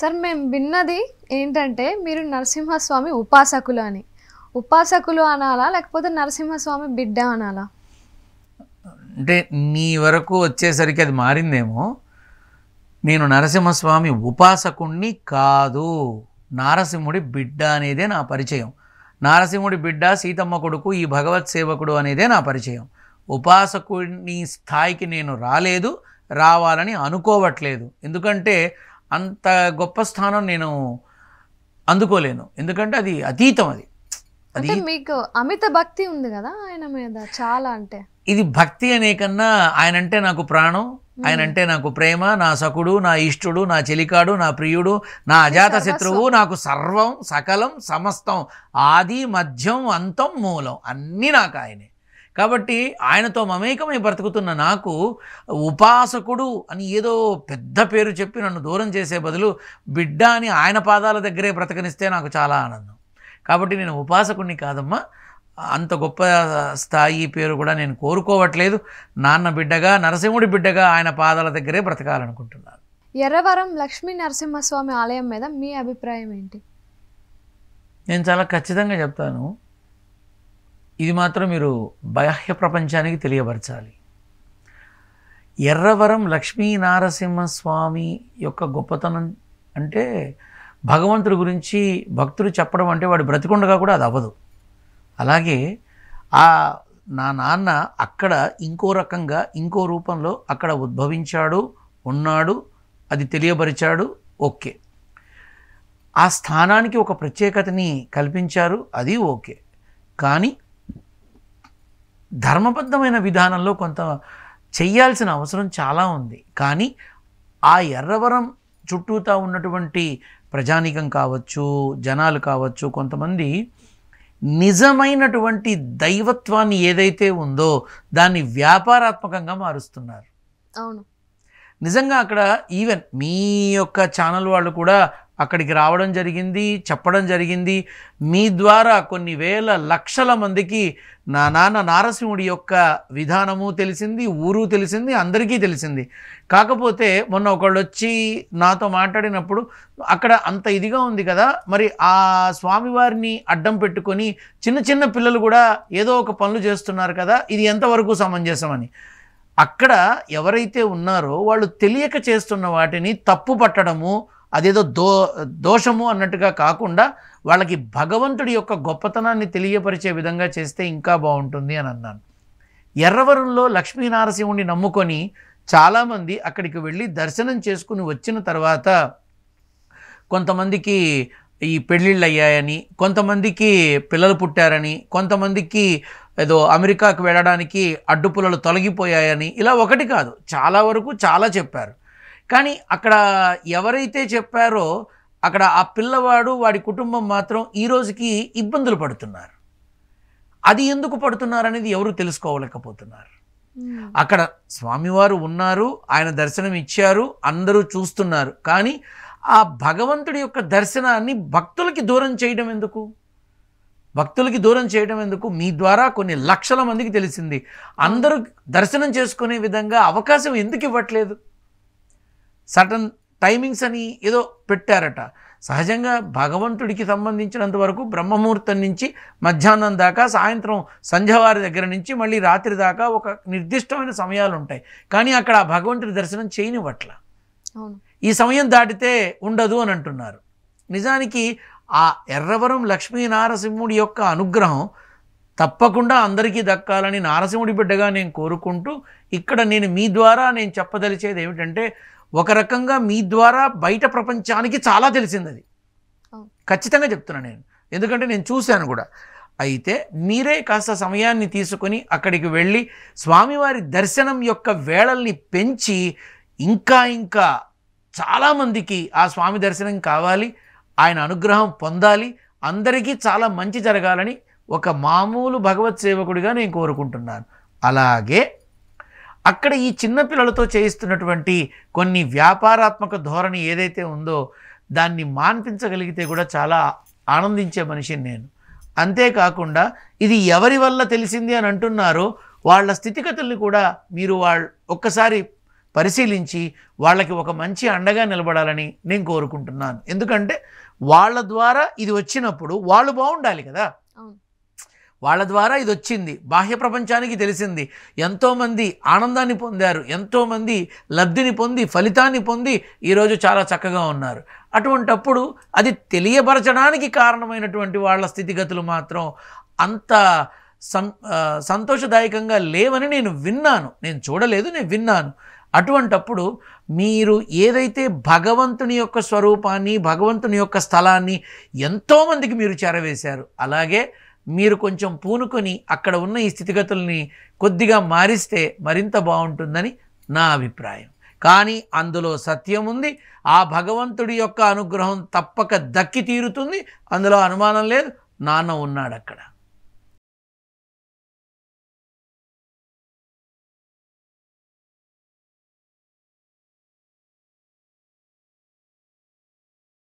Sir మేము విన్నది ఏంటంటే మీరు నరసింహస్వామి ఉపాసకులు అని. ఉపాసకులు అనాలా లేకపోతే నరసింహస్వామి బిడ్డ అనాలా? అంటే నీ వరకు వచ్చేసరికి అది మారిందేమో. నేను నరసింహస్వామి ఉపాసకుణ్ణి కాదు, నారసింహుడి బిడ్డ అనేదే నా పరిచయం. నారసింహుడి బిడ్డ, సీతమ్మ కొడుకు, ఈ భగవత్ సేవకుడు అనేదే నా పరిచయం. ఉపాసకుని స్థాయికి నేను రాలేదు, రావాలని అనుకోవట్లేదు. ఎందుకంటే అంత గొప్ప స్థానం నేను అందుకోలేను. ఎందుకంటే అది అతీతం. అంటే మీకు అమిత భక్తి ఉంది కదా ఆయన మీద, చాలా. అంటే ఇది భక్తి అనే కన్నా ఆయన అంటే నాకు ప్రాణం, ఆయన అంటే నాకు ప్రేమ, నా సకుడు, నా ఇష్టుడు, నా చెలికాడు, నా ప్రియుడు, నా అజాత శత్రువు, నాకు సర్వం సకలం సమస్తం, ఆది మధ్యం అంతం మూలం అన్నీ నాకు ఆయనే. కాబట్టి ఆయనతో మమేకమై బ్రతుకుతున్న నాకు ఉపాసకుడు అని ఏదో పెద్ద పేరు చెప్పి నన్ను దూరం చేసే బదులు బిడ్డ అని ఆయన పాదాల దగ్గరే బ్రతకనిస్తే నాకు చాలా ఆనందం. కాబట్టి నేను ఉపాసకుడిని కాదమ్మా, అంత గొప్ప స్థాయి పేరు కూడా నేను కోరుకోవట్లేదు. నాన్న బిడ్డగా, నరసింహుడి బిడ్డగా ఆయన పాదాల దగ్గరే బ్రతకాలనుకుంటున్నాను. ఎర్రవరం లక్ష్మీ నరసింహస్వామి ఆలయం మీద మీ అభిప్రాయం ఏంటి? నేను చాలా ఖచ్చితంగా చెప్తాను. ఇది మాత్రం మీరు బాహ్య ప్రపంచానికి తెలియపరచాలి. ఎర్రవరం లక్ష్మీ నరసింహస్వామి యొక్క గొప్పతనం అంటే భగవంతుడి గురించి భక్తులు చెప్పడం అంటే వాడు బ్రతికుండగా కూడా అది అవ్వదు. అలాగే నా నాన్న అక్కడ ఇంకో రకంగా, ఇంకో రూపంలో అక్కడ ఉద్భవించాడు, ఉన్నాడు, అది తెలియపరిచాడు. ఓకే, ఆ స్థానానికి ఒక ప్రత్యేకతని కల్పించారు, అది ఓకే. కానీ ధర్మబద్ధమైన విధానంలో కొంత చెయ్యాల్సిన అవసరం చాలా ఉంది. కానీ ఆ ఎర్రవరం చుట్టూతా ఉన్నటువంటి ప్రజానీకం కావచ్చు, జనాలు కావచ్చు, కొంతమంది నిజమైనటువంటి దైవత్వాన్ని ఏదైతే ఉందో దాన్ని వ్యాపారాత్మకంగా మారుస్తున్నారు. అవును, నిజంగా అక్కడ ఈవెన్ మీ యొక్క ఛానల్ వాళ్ళు కూడా అక్కడికి రావడం జరిగింది, చెప్పడం జరిగింది. మీ ద్వారా కొన్ని వేల లక్షల మందికి నా నాన్న నారసింహుడి యొక్క విధానము తెలిసింది, ఊరు తెలిసింది, అందరికీ తెలిసింది. కాకపోతే మొన్న ఒకళ్ళు వచ్చి నాతో మాట్లాడినప్పుడు అక్కడ అంత ఇదిగా ఉంది కదా, మరి ఆ స్వామివారిని అడ్డం పెట్టుకొని చిన్న చిన్న పిల్లలు కూడా ఏదో ఒక పనులు చేస్తున్నారు కదా, ఇది ఎంతవరకు సమంజసమని. అక్కడ ఎవరైతే ఉన్నారో వాళ్ళు తెలియక చేస్తున్న వాటిని తప్పు పట్టడము, అదేదో దోషము అన్నట్టుగా కాకుండా వాళ్ళకి భగవంతుడి యొక్క గొప్పతనాన్ని తెలియపరిచే విధంగా చేస్తే ఇంకా బాగుంటుంది అని అన్నాను. ఎర్రవరంలో లక్ష్మీనరసింహుడిని నమ్ముకొని చాలామంది అక్కడికి వెళ్ళి దర్శనం చేసుకుని వచ్చిన తర్వాత కొంతమందికి ఈ పెళ్ళిళ్ళు అయ్యాయని, కొంతమందికి పిల్లలు పుట్టారని, కొంతమందికి ఏదో అమెరికాకు వెళ్ళడానికి అడ్డుపుల్లలు తొలగిపోయాయని, ఇలా ఒకటి కాదు చాలా వరకు చాలా చెప్పారు. కానీ అక్కడ ఎవరైతే చెప్పారో అక్కడ ఆ పిల్లవాడు, వాడి కుటుంబం మాత్రం ఈ రోజుకి ఇబ్బందులు పడుతున్నారు. అది ఎందుకు పడుతున్నారు అనేది ఎవరు తెలుసుకోలేకపోతున్నారు. అక్కడ స్వామివారు ఉన్నారు, ఆయన దర్శనం ఇచ్చారు, అందరూ చూస్తున్నారు. కానీ ఆ భగవంతుడి యొక్క దర్శనాన్ని భక్తులకి దూరం చేయడం ఎందుకు? భక్తులకి దూరం చేయడం ఎందుకు? మీ ద్వారా కొన్ని లక్షల మందికి తెలిసింది, అందరూ దర్శనం చేసుకునే విధంగా అవకాశం ఎందుకు ఇవ్వట్లేదు? సటన్ టైమింగ్స్ అని ఏదో పెట్టారట. సహజంగా భగవంతుడికి సంబంధించినంత వరకు బ్రహ్మముహూర్తం నుంచి మధ్యాహ్నం దాకా, సాయంత్రం సంధ్యవారి దగ్గర నుంచి మళ్ళీ రాత్రి దాకా ఒక నిర్దిష్టమైన సమయాలు ఉంటాయి. కానీ అక్కడ ఆ భగవంతుడి దర్శనం చేయనివ్వట్ల. ఈ సమయం దాటితే ఉండదు అని అంటున్నారు. నిజానికి ఆ ఎర్రవరం లక్ష్మీ నరసింహుడి యొక్క అనుగ్రహం తప్పకుండా అందరికీ దక్కాలని నారసింహుడి బిడ్డగా నేను కోరుకుంటూ, ఇక్కడ నేను మీ ద్వారా నేను చెప్పదలిచేది ఏమిటంటే, ఒక రకంగా మీ ద్వారా బయట ప్రపంచానికి చాలా తెలిసింది. అది ఖచ్చితంగా చెప్తున్నాను నేను, ఎందుకంటే నేను చూశాను కూడా. అయితే మీరే కాస్త సమయాన్ని తీసుకొని అక్కడికి వెళ్ళి స్వామివారి దర్శనం యొక్క వేళల్ని పెంచి ఇంకా ఇంకా చాలామందికి ఆ స్వామి దర్శనం కావాలి, ఆయన అనుగ్రహం పొందాలి, అందరికీ చాలా మంచి జరగాలని ఒక మామూలు భగవత్ సేవకుడిగా నేను కోరుకుంటున్నాను. అలాగే అక్కడ ఈ చిన్నపిల్లలతో చేయిస్తున్నటువంటి కొన్ని వ్యాపారాత్మక ధోరణి ఏదైతే ఉందో దాన్ని మాన్పించగలిగితే కూడా చాలా ఆనందించే మనిషిని నేను. అంతేకాకుండా ఇది ఎవరి వల్ల తెలిసింది అని అంటున్నారో వాళ్ళ స్థితిగతుల్ని కూడా మీరు ఒక్కసారి పరిశీలించి వాళ్ళకి ఒక మంచి అండగా నిలబడాలని నేను కోరుకుంటున్నాను. ఎందుకంటే వాళ్ళ ద్వారా ఇది వచ్చినప్పుడు వాళ్ళు బాగుండాలి కదా. అవును. వాళ్ళ ద్వారా ఇది వచ్చింది, బాహ్య ప్రపంచానికి తెలిసింది, ఎంతోమంది ఆనందాన్ని పొందారు, ఎంతోమంది లబ్ధిని పొంది ఫలితాన్ని పొంది ఈరోజు చాలా చక్కగా ఉన్నారు. అటువంటప్పుడు అది తెలియపరచడానికి కారణమైనటువంటి వాళ్ళ స్థితిగతులు మాత్రం అంత సంతోషదాయకంగా లేవని నేను విన్నాను. నేను చూడలేదు, నేను విన్నాను. అటువంటప్పుడు మీరు ఏదైతే భగవంతుని యొక్క స్వరూపాన్ని, భగవంతుని యొక్క స్థలాన్ని ఎంతోమందికి మీరు చేరవేశారు, అలాగే మీరు కొంచెం పూనుకొని అక్కడ ఉన్న ఈ స్థితిగతుల్ని కొద్దిగా మారిస్తే మరింత బాగుంటుందని నా అభిప్రాయం. కానీ అందులో సత్యం ఉంది. ఆ భగవంతుడి యొక్క అనుగ్రహం తప్పక దక్కి తీరుతుంది, అందులో అనుమానం లేదు. నాన్న ఉన్నాడు అక్కడ.